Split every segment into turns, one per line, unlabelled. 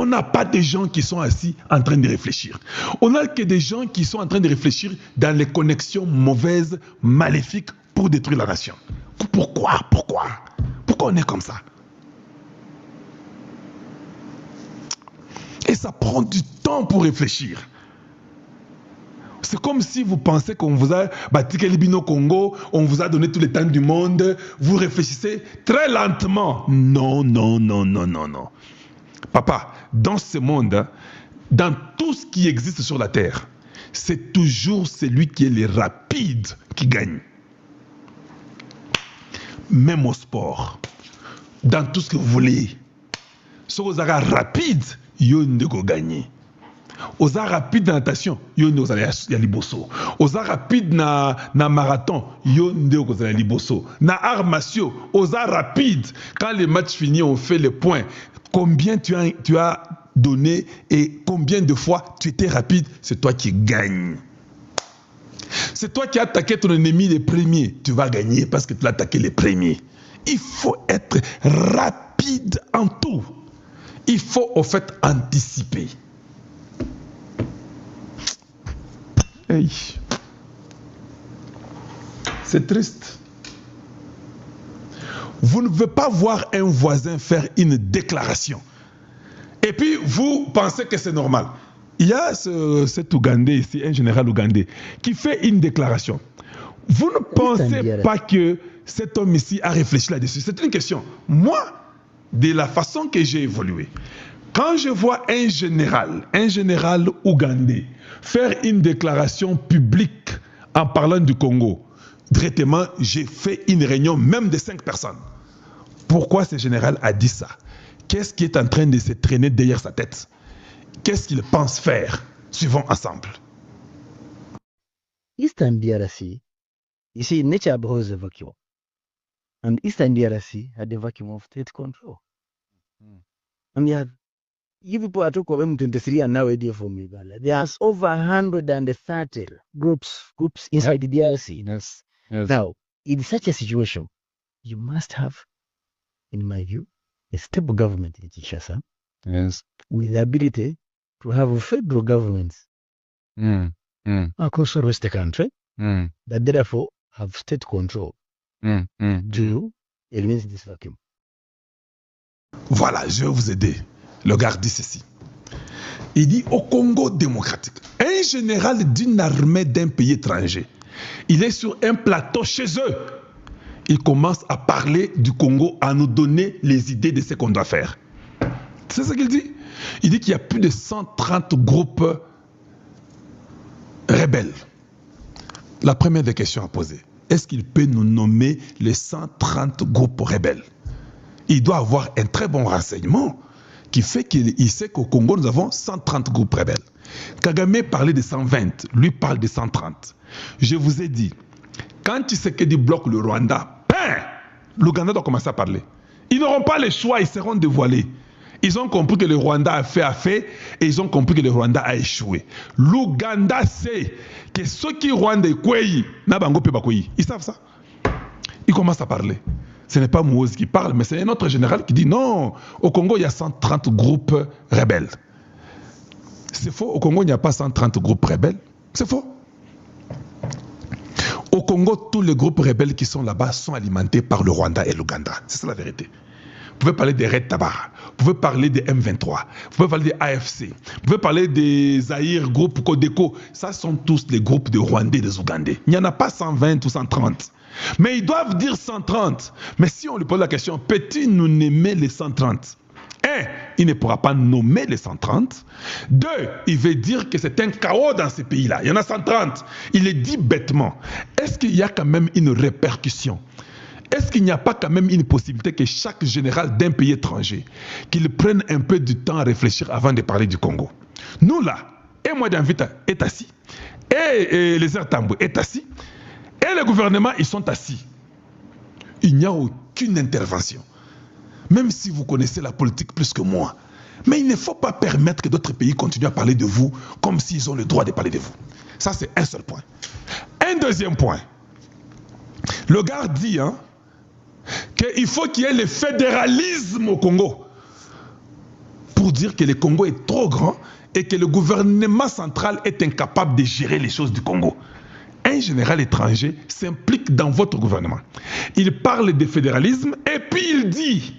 On n'a pas des gens qui sont assis en train de réfléchir. On n'a que des gens qui sont en train de réfléchir dans les connexions mauvaises, maléfiques pour détruire la nation. Pourquoi on est comme ça? Et ça prend du temps pour réfléchir. C'est comme si vous pensez qu'on vous a bâti Kelibino Congo, on vous a donné tout le temps du monde, vous réfléchissez très lentement. Non. Papa, dans ce monde, dans tout ce qui existe sur la terre, c'est toujours celui qui est le rapide qui gagne. Même au sport, dans tout ce que vous voulez. Si vous êtes rapide, vous allez gagner. Vous êtes rapide dans la natation, vous allez gagner. Vous êtes rapide dans le marathon, vous allez gagner. Dans l'art martiaux, vous êtes rapide. Quand le match finit, on fait le point. Combien tu as donné et combien de fois tu étais rapide, c'est toi qui gagnes. C'est toi qui as attaqué ton ennemi les premiers. Tu vas gagner parce que tu l'as attaqué les premiers. Il faut être rapide en tout. Il faut au fait anticiper. Hey. C'est triste. Vous ne pouvez pas voir un voisin faire une déclaration. Et puis vous pensez que c'est normal. Il y a cet Ougandais ici, un général ougandais, qui fait une déclaration. Vous ne pensez pas que cet homme ici a réfléchi là-dessus? C'est une question. Moi, de la façon que j'ai évolué, quand je vois un général ougandais, faire une déclaration publique en parlant du Congo, directement, j'ai fait une réunion même de 5 personnes. Pourquoi ce général a dit ça? Qu'est-ce qui est en train de se traîner derrière sa tête? Qu'est-ce qu'il pense faire? Suivons ensemble.
Eastern DRC, you see, nature abhors a vacuum. And Eastern DRC had a vacuum of state control. And yet, you people are talking about M23 and now idea for me. There's over 130 groups inside the DRC.
Yes.
Now, in such a situation, you must have, in my view, a stable government in Kinshasa.
Yes.
With the ability to have a federal government across the rest of the country that therefore have state control to eliminate this vacuum.
Voilà, je vais vous aider. Le gars dit ceci. Il dit au Congo démocratique, un général d'une armée d'un pays étranger, il est sur un plateau chez eux. Il commence à parler du Congo, à nous donner les idées de ce qu'on doit faire. C'est ce qu'il dit. Il dit qu'il y a plus de 130 groupes rebelles. La première des questions à poser, est-ce qu'il peut nous nommer les 130 groupes rebelles? Il doit avoir un très bon renseignement qui fait qu'il sait qu'au Congo, nous avons 130 groupes rebelles. Kagame parlait de 120, lui parle de 130. Je vous ai dit, quand Tshisekedi bloque le Rwanda, l'Ouganda doit commencer à parler. Ils n'auront pas le choix, ils seront dévoilés. Ils ont compris que le Rwanda a fait et ils ont compris que le Rwanda a échoué. L'Ouganda sait que ceux qui Rwanda kwei, ils savent ça. Ils commencent à parler. Ce n'est pas Moïse qui parle, mais c'est un autre général qui dit non, au Congo il y a 130 groupes rebelles. C'est faux, au Congo il n'y a pas 130 groupes rebelles. C'est faux. Au Congo, tous les groupes rebelles qui sont là-bas sont alimentés par le Rwanda et l'Ouganda. C'est ça la vérité. Vous pouvez parler des Red Tabara, vous pouvez parler des M23, vous pouvez parler des AFC, vous pouvez parler des Zaïre, groupe Codeco. Ça sont tous les groupes de Rwandais et des Ougandais. Il n'y en a pas 120 ou 130. Mais ils doivent dire 130. Mais si on lui pose la question, peut-il nous nommer les 130? Un, il ne pourra pas nommer les 130. Deux, il veut dire que c'est un chaos dans ces pays-là. Il y en a 130. Il le dit bêtement. Est-ce qu'il y a quand même une répercussion? Est-ce qu'il n'y a pas quand même une possibilité que chaque général d'un pays étranger, qu'il prenne un peu du temps à réfléchir avant de parler du Congo? Nous là, et moi d'Invita est assis, et les Ertambo est assis, et le gouvernement, ils sont assis. Il n'y a aucune intervention. Même si vous connaissez la politique plus que moi. Mais il ne faut pas permettre que d'autres pays continuent à parler de vous comme s'ils ont le droit de parler de vous. Ça, c'est un seul point. Un deuxième point. Le gars dit qu'il faut qu'il y ait le fédéralisme au Congo. pour dire que le Congo est trop grand et que le gouvernement central est incapable de gérer les choses du Congo. Un général étranger s'implique dans votre gouvernement. Il parle de fédéralisme et puis il dit,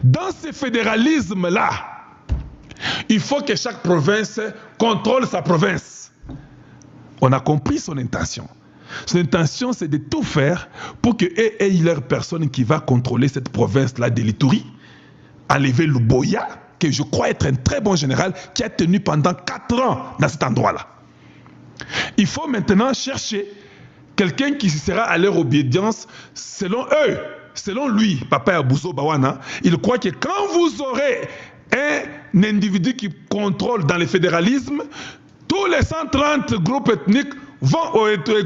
dans ce fédéralisme-là, il faut que chaque province contrôle sa province. On a compris son intention. Son intention, c'est de tout faire pour que eux aient leur personne qui va contrôler cette province-là de l'Ituri, enlever Luboya, que je crois être un très bon général qui a tenu pendant 4 ans dans cet endroit-là. Il faut maintenant chercher quelqu'un qui sera à leur obédience selon eux, selon lui, Papa Abouzo Bawana. Il croit que quand vous aurez un individu qui contrôle dans le fédéralisme, tous les 130 groupes ethniques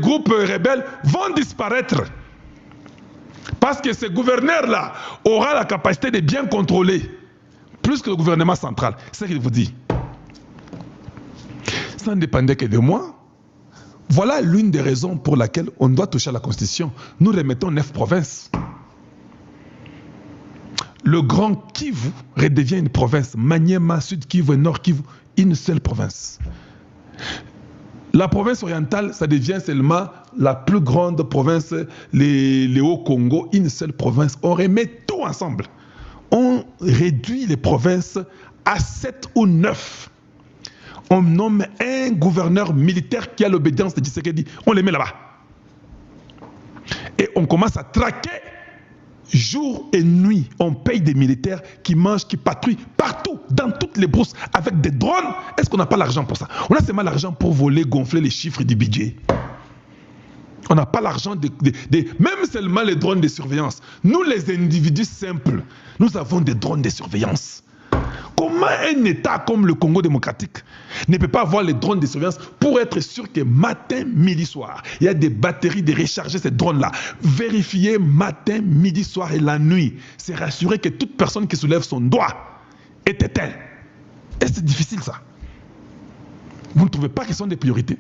groupes rebelles vont disparaître. Parce que ce gouverneur-là aura la capacité de bien contrôler, plus que le gouvernement central. C'est ce qu'il vous dit. Ça ne dépendait que de moi. Voilà l'une des raisons pour laquelle on doit toucher à la Constitution. Nous remettons 9 provinces. Le Grand Kivu redevient une province. Maniema, Sud Kivu et Nord Kivu, une seule province. La province orientale, ça devient seulement la plus grande province, les Hauts-Congo, une seule province. On remet tout ensemble. On réduit les provinces à 7 ou 9. On nomme un gouverneur militaire qui a l'obédience de Tshisekedi. On les met là-bas. Et on commence à traquer jour et nuit. On paye des militaires qui mangent, qui patrouillent partout, dans toutes les brousses, avec des drones. Est-ce qu'on n'a pas l'argent pour ça? On a seulement l'argent pour voler, gonfler les chiffres du budget. On n'a pas l'argent même seulement les drones de surveillance. Nous, les individus simples, nous avons des drones de surveillance. Comment un État comme le Congo démocratique ne peut pas avoir les drones de surveillance pour être sûr que matin, midi, soir, il y a des batteries de recharger ces drones-là. Vérifier matin, midi, soir et la nuit. C'est rassurer que toute personne qui soulève son doigt est éteinte. Et c'est difficile ça. Vous ne trouvez pas qu'ils sont des priorités?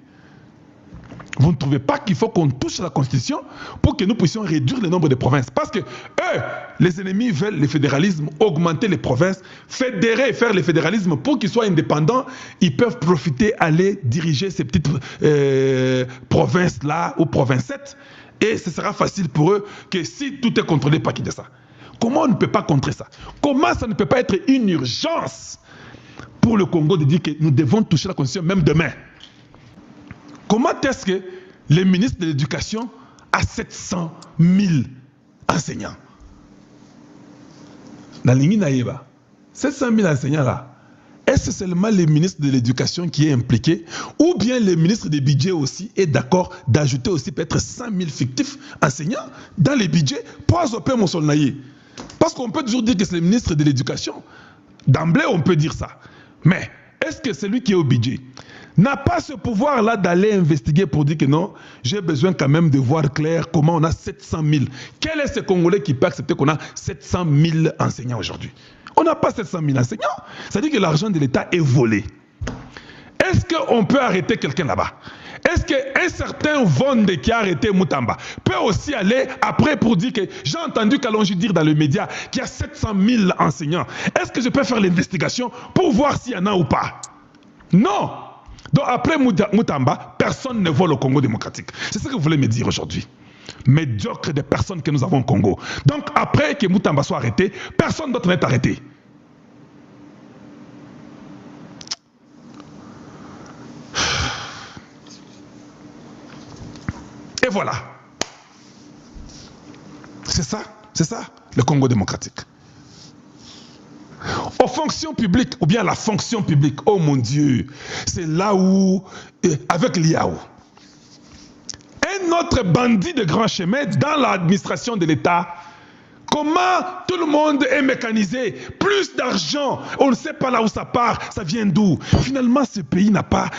Vous ne trouvez pas qu'il faut qu'on touche à la Constitution pour que nous puissions réduire le nombre de provinces? Parce que eux, les ennemis veulent le fédéralisme, augmenter les provinces, fédérer, faire le fédéralisme pour qu'ils soient indépendants. Ils peuvent profiter, aller diriger ces petites provinces-là ou provincettes. Et ce sera facile pour eux que si tout est contrôlé par Kinshasa. Comment on ne peut pas contrer ça? Comment ça ne peut pas être une urgence pour le Congo de dire que nous devons toucher la Constitution même demain? Comment est-ce que le ministre de l'Éducation a 700 000 enseignants? Dans l'Ingui Naïba, 700 000 enseignants là, est-ce seulement le ministre de l'Éducation qui est impliqué ou bien le ministre des budgets aussi est d'accord d'ajouter aussi peut-être 100 000 fictifs enseignants dans les budgets pour azopé mon solnaïe? Parce qu'on peut toujours dire que c'est le ministre de l'Éducation. D'emblée, on peut dire ça. Mais est-ce que celui qui est au budget n'a pas ce pouvoir-là d'aller investiguer pour dire que non, j'ai besoin quand même de voir clair comment on a 700 000. Quel est ce Congolais qui peut accepter qu'on a 700 000 enseignants aujourd'hui? On n'a pas 700 000 enseignants. Ça dit que l'argent de l'État est volé. Est-ce qu'on peut arrêter quelqu'un là-bas? Est-ce qu'un certain Vonde qui a arrêté Moutamba peut aussi aller après pour dire que j'ai entendu Kalonji dire dans les médias qu'il y a 700 000 enseignants? Est-ce que je peux faire l'investigation pour voir s'il y en a ou pas? Non! Donc après Moutamba, personne ne vole au Congo démocratique. C'est ce que vous voulez me dire aujourd'hui. Médiocre des personnes que nous avons au Congo. Donc après que Moutamba soit arrêté, personne d'autre n'est arrêté. Et voilà. C'est ça, le Congo démocratique. Aux fonctions publiques, ou bien la fonction publique, oh mon Dieu, c'est là où, avec l'IAO, un autre bandit de grand chemin dans l'administration de l'État, comment tout le monde est mécanisé, plus d'argent, on ne sait pas là où ça part, ça vient d'où? Finalement, ce pays n'a pas...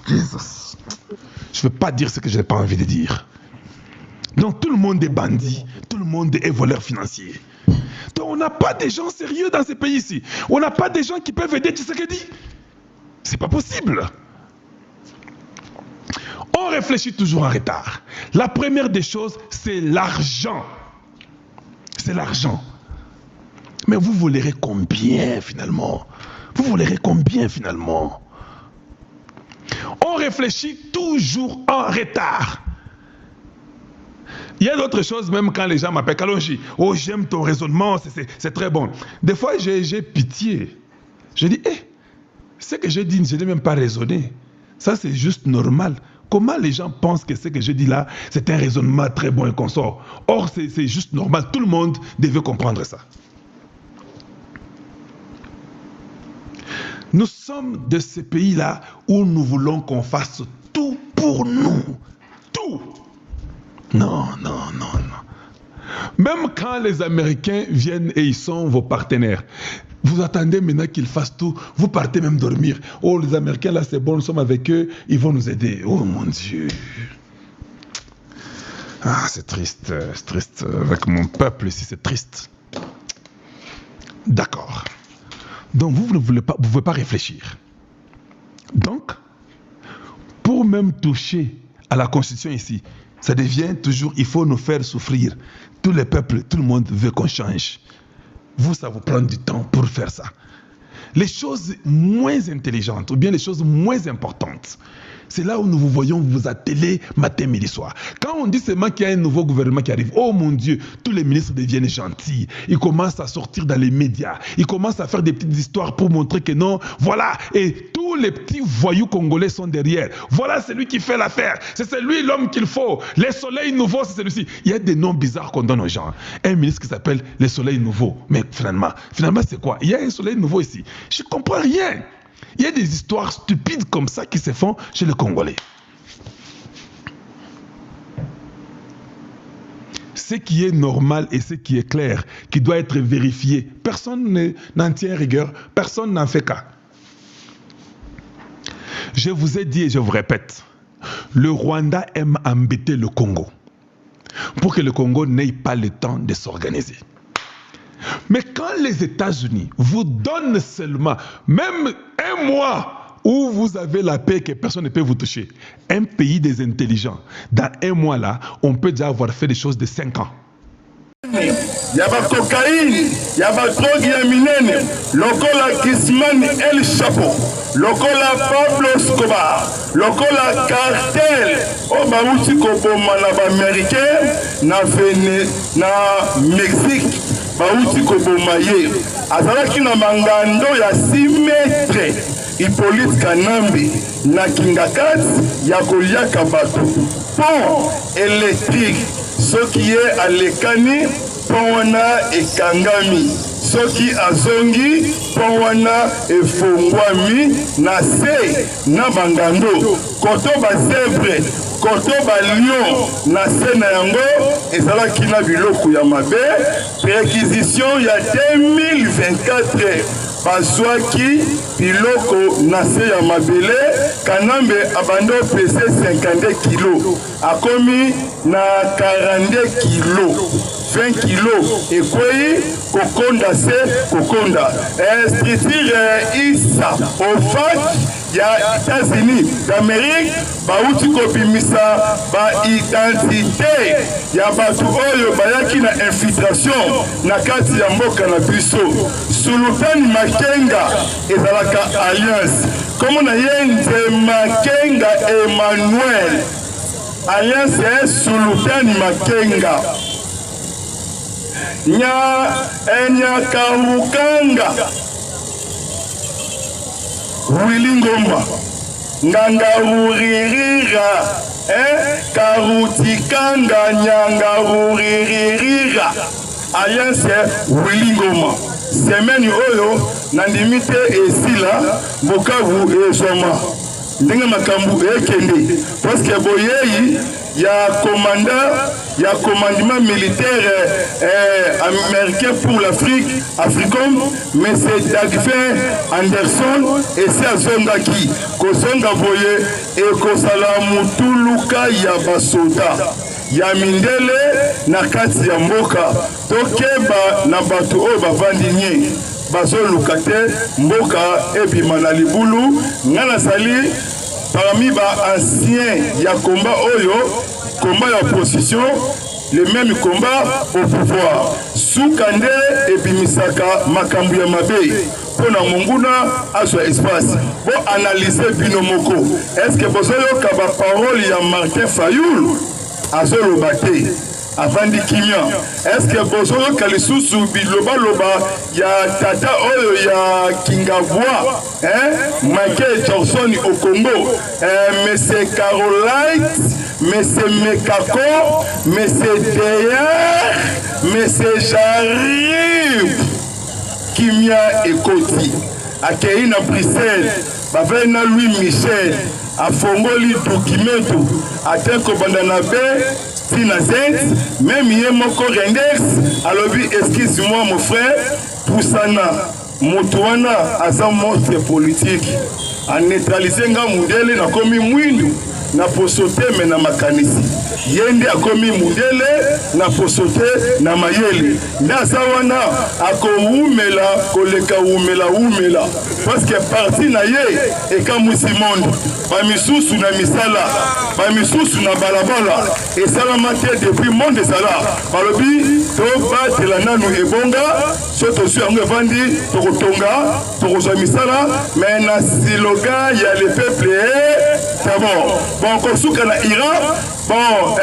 Je ne veux pas dire ce que je n'ai pas envie de dire. Donc tout le monde est bandit, tout le monde est voleur financier. Donc on n'a pas des gens sérieux dans ces pays-ci. On n'a pas des gens qui peuvent aider Tshisekedi. C'est pas possible. On réfléchit toujours en retard. La première des choses, c'est l'argent. C'est l'argent. Mais vous volerez combien finalement? Vous voulez combien finalement? On réfléchit toujours en retard. Il y a d'autres choses, même quand les gens m'appellent Kalonji. Oh, j'aime ton raisonnement, c'est très bon. Des fois, j'ai pitié. Je dis, ce que je dis, je n'ai même pas raisonné. Ça, c'est juste normal. Comment les gens pensent que ce que je dis là, c'est un raisonnement très bon et qu'on sort? Or, c'est juste normal. Tout le monde devait comprendre ça. Nous sommes de ces pays-là où nous voulons qu'on fasse tout pour nous. Tout. Non, non, non, non. Même quand les Américains viennent et ils sont vos partenaires, vous attendez maintenant qu'ils fassent tout, vous partez même dormir. Oh, les Américains là, c'est bon, nous sommes avec eux, ils vont nous aider. Oh mon Dieu. Ah, c'est triste avec mon peuple ici, c'est triste. D'accord. Donc vous ne pouvez pas réfléchir. Donc, pour même toucher à la Constitution ici, ça devient toujours, il faut nous faire souffrir. Tous les peuples, tout le monde veut qu'on change. Vous, ça vous prend du temps pour faire ça. Les choses moins intelligentes, ou bien les choses moins importantes, c'est là où nous vous voyons vous atteler matin, midi, soir. Quand on dit seulement qu'il y a un nouveau gouvernement qui arrive, oh mon Dieu, tous les ministres deviennent gentils. Ils commencent à sortir dans les médias. Ils commencent à faire des petites histoires pour montrer que non, voilà. Et tous les petits voyous congolais sont derrière. Voilà celui qui fait l'affaire. C'est celui l'homme qu'il faut. Les soleils nouveaux, c'est celui-ci. Il y a des noms bizarres qu'on donne aux gens. Un ministre qui s'appelle les soleils nouveaux. Mais finalement c'est quoi? Il y a un soleil nouveau ici. Je ne comprends rien. Il y a des histoires stupides comme ça qui se font chez les Congolais. Ce qui est normal et ce qui est clair, qui doit être vérifié, personne n'en tient rigueur, personne n'en fait cas. Je vous ai dit et je vous répète, le Rwanda aime embêter le Congo pour que le Congo n'ait pas le temps de s'organiser. Mais quand les États-Unis vous donnent seulement, même un mois où vous avez la paix que personne ne peut vous toucher, un pays des intelligents, dans un mois là, on peut déjà avoir fait des choses de 5 ans.
Il y a la cocaïne, il y a la drogue, il y a minene, lokola Kisman El Chapo, lokola Pablo Escobar, lokola cartel, o bauti koboma na ba américain na Mexique. Bauti koboma ye azalaki na mangando ya 6 mètres Hippolyte Kanambi na kingakati ya koliaka bato pont électrique soki ye alekani pont wana ekangami soki azongi pont wana efongwami na se na bangando koto bazèbre koto balion na se na yango ezalaki na biloko ya mabe réquisition ya 2024 bazwaki biloko na se ya mabele Kanambe abando pese 52 kilo akomi na 42 kilo 20 kilo ekwei kokonda se kokonda structure isa OFAC ya États-Unis d'Amérique bauti kobimisa ba identité ya bato oyo bayaki na infiltration na kati ya mboka na biso Sultani Makenga ezalaka alliance comme na yenze Makenga Emmanuel alliance est Sultani Makenga nya Karukanga Wilingomba nganga uririra karutikanga nyanga uririra alliance Wilingoma semaine oyo nandimite esila Bukavu ezoma ndenge makambu ekende parce que boyeyi ya commandement militaire américain pour l'Afrique, Africom, mais c'est Dagfin Anderson et c'est Azongaki. Kozonga voye et Kosala Mutuluka ya basoda. Ya mindele na kati ya mboka. Tokeba na batu o bavandinye. Bazoluka te mboka ebima na libulu. Ngana sali parmi ba anciens ya combat oyo, combat ya opposition, le même combat au pouvoir. Soukande et bimisaka makambu ya mabe. pour na monguna aswa espace bon analyser binomoko est-ce que bozoyo kaba parole ya Martin Fayoul azolo baté avant di kimia est-ce que bozoyo kalisusu biloba loba ya tata oyo ya Kingabwa Michael Johnson au Congo monsieur Carolite monsieur Mekako monsieur Deyer monsieur Jarib Kimia Ekoti akei na Bruxelles bavai na Louis Michel afongoli documento ateko bandana be tina zent même ye moko rendex alobi excuse-moi mon frère pusana motuana asa monstre politique a neutraliser nga mundele na komi mwindu na posote me na makanisi yende akomi mundele na posote na mayele ndasa wana akoumela koleka umela parce que parti na ye ekamusi monde bamisusu na misala bamisusu na balabala esalama te depuis monde ezala balobi tobatela nanu ebonga so tosu yango evandi tokotonga tokozwa misala mais na siloga ya le peuple c'est bon kosuka na Iran bon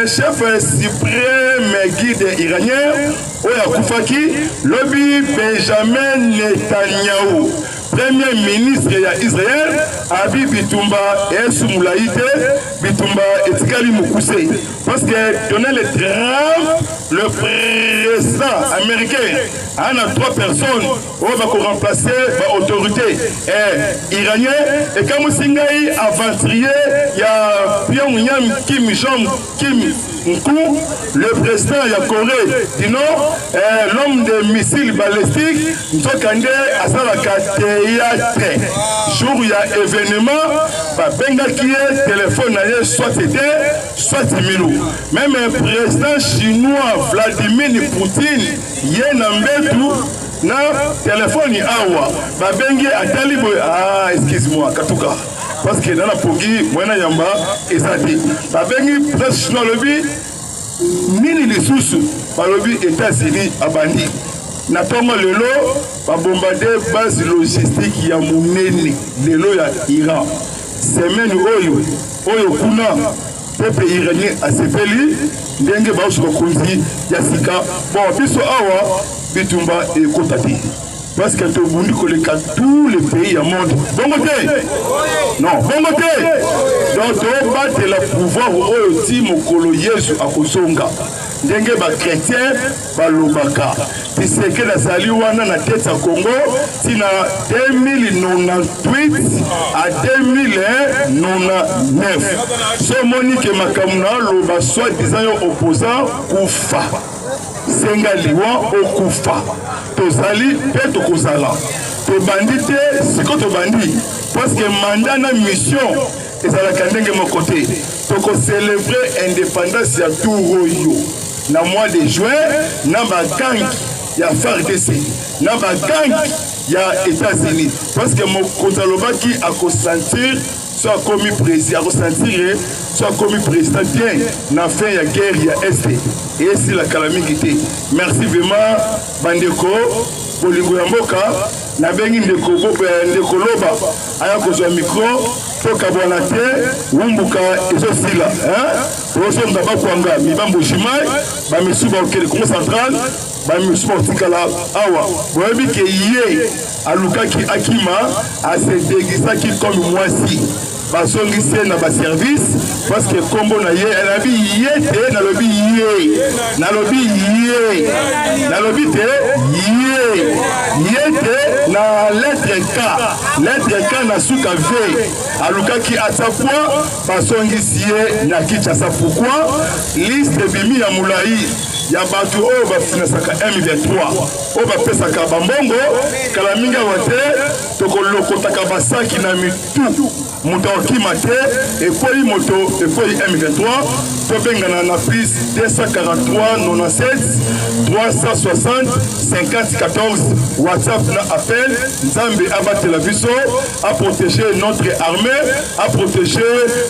chef suprême guide iranien oya kufaki lobi Benjamin Netanyahu premier ministre ya Israël abi bitumba esumulaite bitumba etikali mukuse parce que Donald Trump le président américain a 3 personnes on va remplacer l'autorité iranien et comme singai aventurier il y a Pyongyang Kim Jong-un le président de la Corée du Nord l'homme des missiles balistiques Nzokande asalaka théâtre jour il y a événement benga qui est téléphone soit c'était soit milou même un président chinois Vladimir Poutine yena mbetu na téléphone awa bengi atali boy excuse-moi katuka parce que dans la pogi mwana yamba ezati bengi presse chinois lobby nini lisusu balobi États-Unis abandi na tongo lelo ba bombarder base logistique ya munene lelo ya Iran semaine oyo kuna peuple iranien asepeli ndenge baosuka kunzi ya sika bon biso awa bitumba ekotati parce que to bundi koleka tous les pays du monde bongo te non bongo te donc to battre le pouvoir oyo ti mokolo Yesu akosonga ndenge ba chrétien balobaka tiseke na sali wana na tete ya Congo tina 2098 à 2099 so monique makamuna loba soit disant yo opposant kufa senga liwa okufa tozali pe tokozala tobandi te siko tobandi parce que mandat na mission ezalaka ndenge moko te tokocélébrer indépendance ya turoyo na mois de juin na bagangi ya FARDC na bagangi ya États-Unis parce que mokonzi alobaki akosentir soit commis président akosentir soit commis président bien na fin ya guerre ya Est et si la calamité merci vraiment bandeko bolingo ya mboka na bengi ndeko loba aya kozwa micro tokabwana te wumbuka ezosila osonga bakwanga mibambo jimai bamisu bakele Congo central bamisu batikala awa boyebi ke ye alukaki akima asedegisaki comme mwasi basongisi na baservice parce que kombo na ye nalobi ye te nalobi ye nalobi ye nalobi te ye te na lettre K na suka V alukaki atapwa basongisi ye na Kinshasa pourquoi liste bimi ya mulai ya batu oyo bafinasaka M23 oyo bapesaka bambongo kala mingi awa te tokolokotaka basaki na mitu moto akima te ekwei moto ekwei M23 tobengana na plus 243 97 360 50 14 WhatsApp na appel Nzambe abatela biso à protéger notre armée, à protéger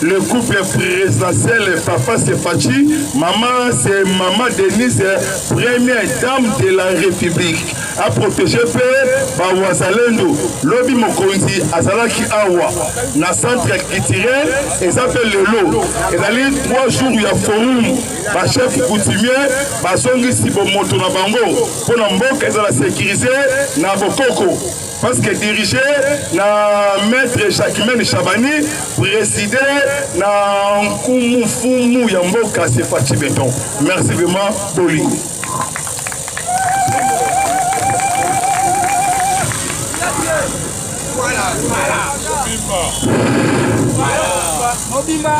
le couple présidentiel Papa Sefachi, maman c'est maman Denise, première dame de la République. à protéger pe wazalendo lobi mokonzi azalaki awa na centre culturel et s'appelle lelo ezali 3 jours ya forum ba chef coutumier basongi sibo moto na bango pona mboka ezala sécuriser na bokoko parce que dirigé na maître Jacquemin Chabani président na nkumu fumu ya mboka c'est Fachi Béton. Merci vraiment Bolingo.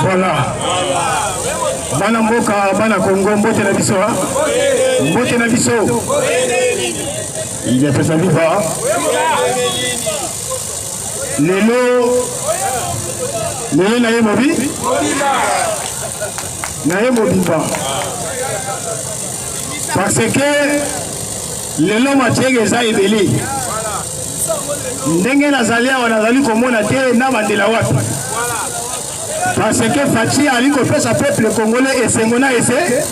Voilà. Bana mboka bana Congo mbote na biso ha. Mbote na biso. Il y a pesa viva. Lelo na yemobi. Na yemobi ba. Parce que lelo matienge za ebeli. Ndenge nazali awa nazali komona te na bandela wapi. Parce que Fachi ali kopesa peuple congolais esengo na ese.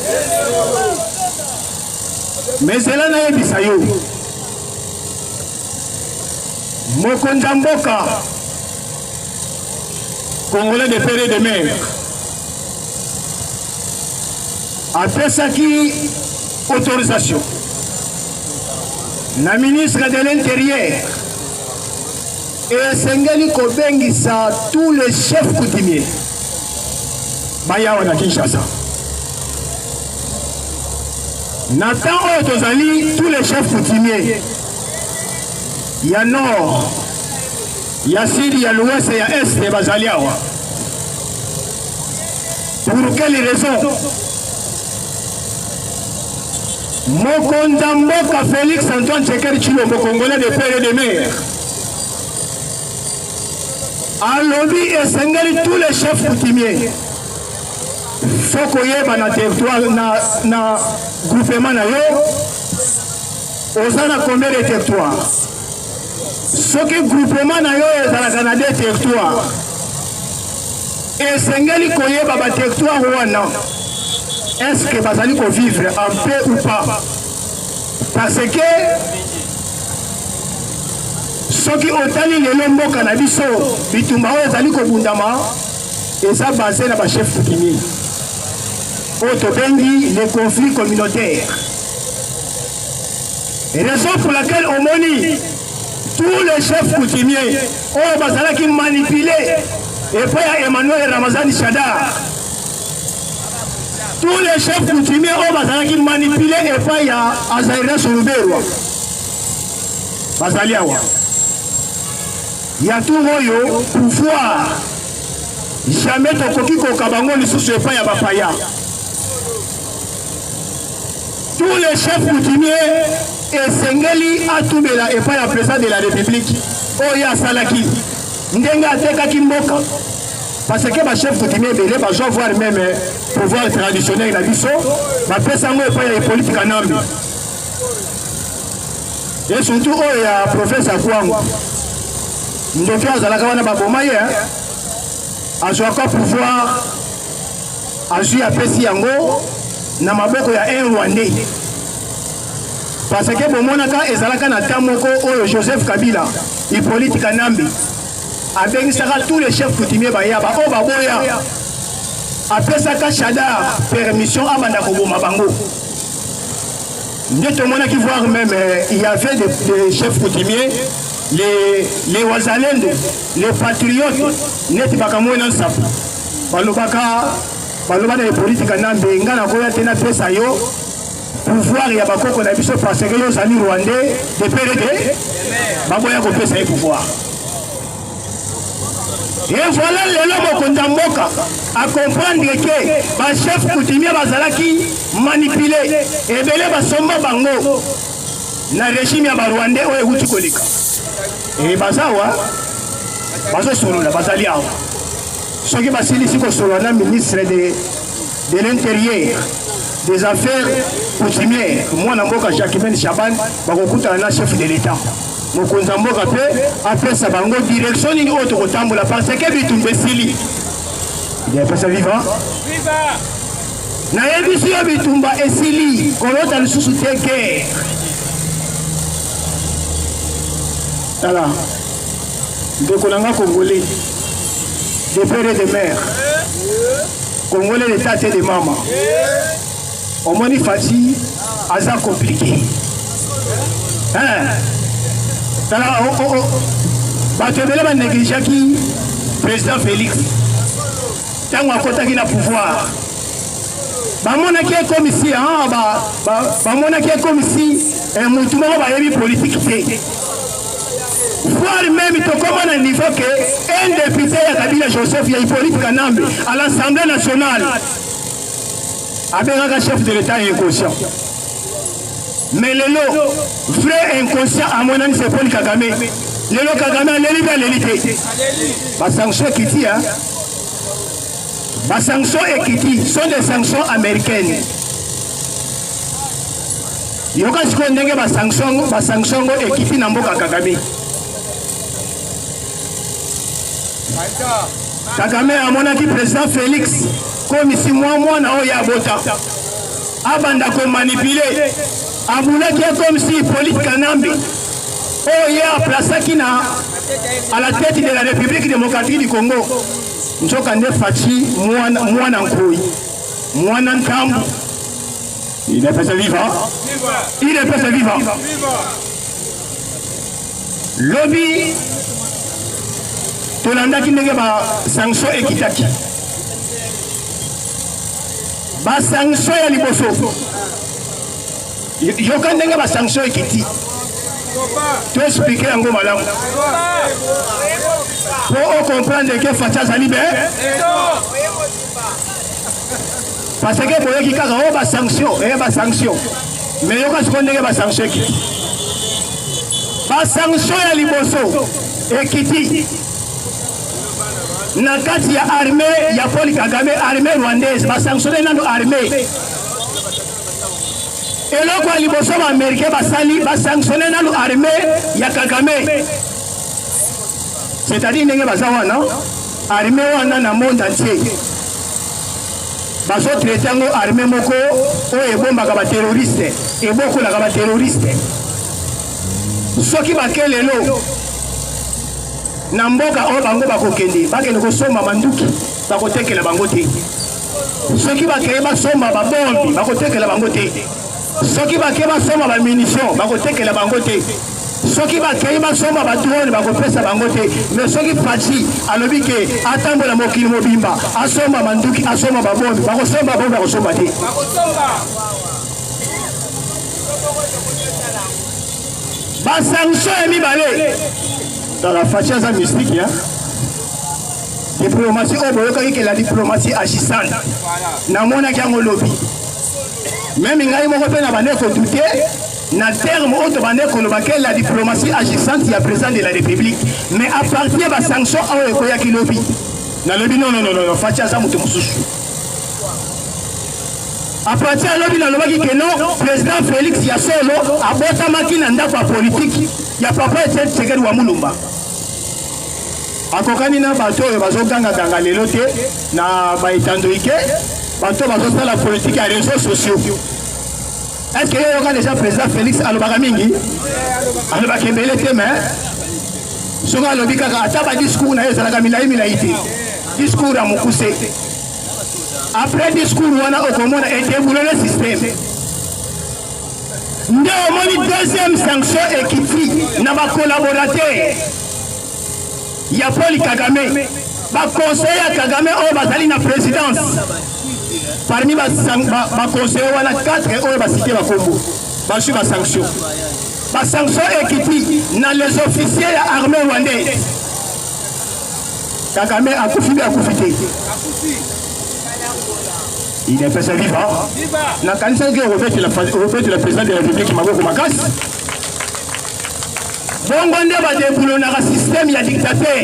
Mais cela na yebisa yo. Mokonzi mboka congolais de père et de mère apesaki autorisation na ministre de l'Intérieur et sengeli kobengisa tous les chefs coutumiers bayawa na Kinshasa na temps oyo tozali tous les chefs coutumiers ya nord ya sud ya l'ouest ya est bazali awa pour quelle raison mokonzi mboka Félix Antoine Tshisekedi Tshilombo congolais de père et de mère alobi esengeli tous les chefs coutumiers faut koyeba na territoire na groupement na yo oza na combien de territoires soki groupement na yo ezalaka na 2 territoires esengeli koyeba ba territoire wana est-ce que bazali vivre en paix ou pas parce que soki otali lelo mboka na biso bitumba oyo ezali kobundama eza basé na bachef coutumier oyo tobengi les conflits communautaires raison pour laquelle omoni tous les chefs coutumiers oyo bazalaki manipulés et puis ya Emmanuel Ramazani Shadar tous les chefs coutumiers oyo bazalaki manipulés et puis ya Azaïra Soluberwa bazali awa ya tout oyo pouvoir jamais tokoki koka bango lisusu et puis ya bapaya tous les chefs coutumiers esengeli atubela et pas ya président de la République oyo asalaki ndenge atekaki mboka parce que ba chef coutumier belé ba jo voir même pouvoir traditionnel na biso ba pesa ngo et pas ya politique anambi et surtout oyo ya professeur Kwango ndoki azalaka wana baboma ye azwaka pouvoir azwi apesi yango na maboko ya un Rwandais parce que bomonaka ezalaka na temps moko oyo Joseph Kabila Hippolyte Kanambi abengisaka tous les chefs coutumiers bayaba oyo baboya apesaka Shadar permission abanda koboma bango nde tomonaki voir même il y avait des chefs coutumiers les wazalendo les patriotes neti bakamwena nsapu balobaka na Hippolyte Kanambi nga nakoya te napesa yo pouvoir ya bakoko na biso parce que yo zali Rwandais de PRD baboya kopesa ye pouvoir et voilà lelo mokonzi mboka à comprendre que ba chef coutumier bazalaki manipulé ebele basomba bango na régime ya ba Rwandais oyo ekuti koleka et bazawa bazosolola bazali awa soki basilisi kosolola na ministre de l'Intérieur des affaires coutumières mwana mboka Jacquemin Chabani bakokutana na chef de l'État mokonzi mboka pe apesa bango direction nini oyo tokotambola parce que bitumba esili apesa viva nayebisi yo bitumba esili kolota lisusu te guerre Voilà. De Kolanga Congolais, des pères et des mères, Congolais de tate et de maman. Au moins, il fatigue, ça compliqué. Hein? Batebele va négliger qui président Félix. Tant à côté qui n'a pouvoir. Bamona qui est comme ici, bamona qui est comme ici, et Moutouma va y politique. Voir même comment à un niveau que un député à Kabila Joseph Hippolyte Kanambe à l'Assemblée nationale avec un chef de l'État inconscient. Mais le lot, vrai inconscient à mon ami c'est Paul Kagame. Le lot Kagame a l'élite à l'élite. Ma sanction Kitty, hein? Ma sanction et Kitty sont des sanctions américaines. Il y a ce qu'on dit que ma sanction et Kitty n'a pas Kagame. Kagame a mon ami président Félix, comme ici moi na oya bota. Abanda ko manipuler. Aboula qui est comme si Hippolyte Kanambe oya place qui na à la tête de la République démocratique du Congo. Njokande Fachi mwana nkoi. Mwana nkambu. Il est passé vivant. Il est passé vivant. Lobby Tolanda qui n'est pas sanction équitable. Ba sanction ya liboso. Yoka ndenge ba sanction équitable. Tu expliquer en malamu. Pour comprendre que Facha Zalibe. Parce que pour qui kaka ba sanction, ba sanction. Mais yoka ce qu'on ndenge ba sanction équitable. Ba sanction ya liboso équitable. Na kati ya armée ya Paul Kagame armée rwandaise ba sanctionner nando armée eloko ya liboso ba américain basali ba sanctionner nando armée ya Kagame c'est-à-dire ndenge baza wana armée wana na monde entier bazo traiter ngo armée moko oyo ebombaka ba terroriste ebokolaka ba terroriste soki bakelelo na mboka oyo bango bakokende bakende kosomba manduki bakotekela bango te soki bakeye basomba babombi bakotekela bango te soki bakeye basomba bamunition bakotekela bango te soki bakeye basomba badrone bakopesa bango te mais soki Fachi alobi ke atambola mokili mobimba asomba manduki asomba babombi bakosomba bombi bakosomba te basanction ya mibale dans la façade mystique, hein? Diplomatie, oh, la diplomatie agissante. N'a mon agent au lobby. Même il y a un douté, na terme autre la diplomatie agissante, il y a président de la République. Mais à partir de la sanction, il y a un lobby. Na lobby, non, façade ça, à partir de la lobby, non, président Félix Yassolo a bota makina ndako politique. Il y a papa et tête c'est que wa mulumba. Akokani na bato oyo bazoganga ganga lelo te na baitandrike bato bazosala la politique à réseaux sociaux. Est-ce que yoka déjà président Félix alobaka mingi? Alobaka mbele te mais soka alobi kaka ata ba discours na ezalaka milai te. Discours à mukuse. Après discours wana okomona etebula le système. Nous avons une deuxième sanction équitable dans ma collaborateur. Il y a Paul Kagame. Ma conseiller Kagame au Bazali na présidence. Parmi ma conseiller, on a 4 et on va citer ma combo. Je suis ma sanction. Ma sanction équitable dans les officiers armés rwandais. Kagame a confité. Il est fait vivant. Na kanisa ke revêt la présidente de la République Maboko Makasi. Bongo nde ba débrouiller na système ya dictateur.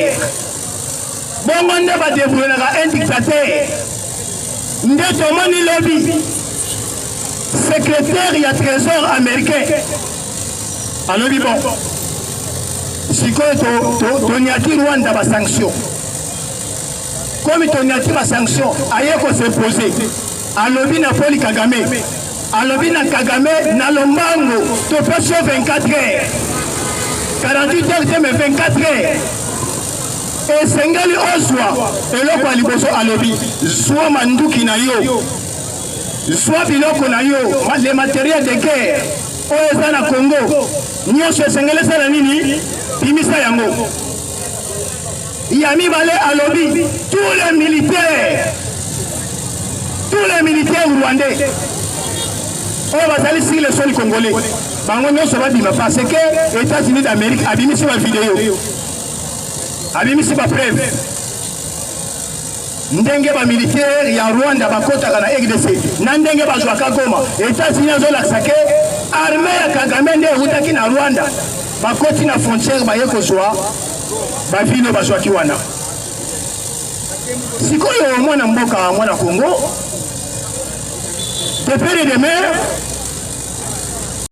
Bongo nde ba débrouiller na un dictateur. Nde tomoni lobby. Secrétaire ya trésor américain. Alors bon. Sikoyo to nyati Rwanda ba sanction. Comme to nyati ba sanction, aye ko s'imposer. Alobi na Paul Kagame, alobi na Kagame na Lombango, to peso 24 heures. 48 heures mais 24 heures esengeli ozwa eloko ya liboso alobi zwa manduki na yo zwa biloko na yo le matériel de guerre oyo eza na Congo nyonso esengeli esala nini bimisa yango ya mibale alobi tous les militaires rwandais oyo bazali sur le sol congolais bango nyonso babima parce que États-Unis d'Amérique abimisi ba vidéo abimisi ba preuve ndenge ba militaire ya Rwanda bakotaka na RDC na ndenge bazwaka Goma États-Unis azolakisa ke armée ya Kagame nde eutaki na Rwanda bakoti na frontière baye kozwa bavino bazwaki wana sikoyo mwana mboka mwana Congo de père et de mère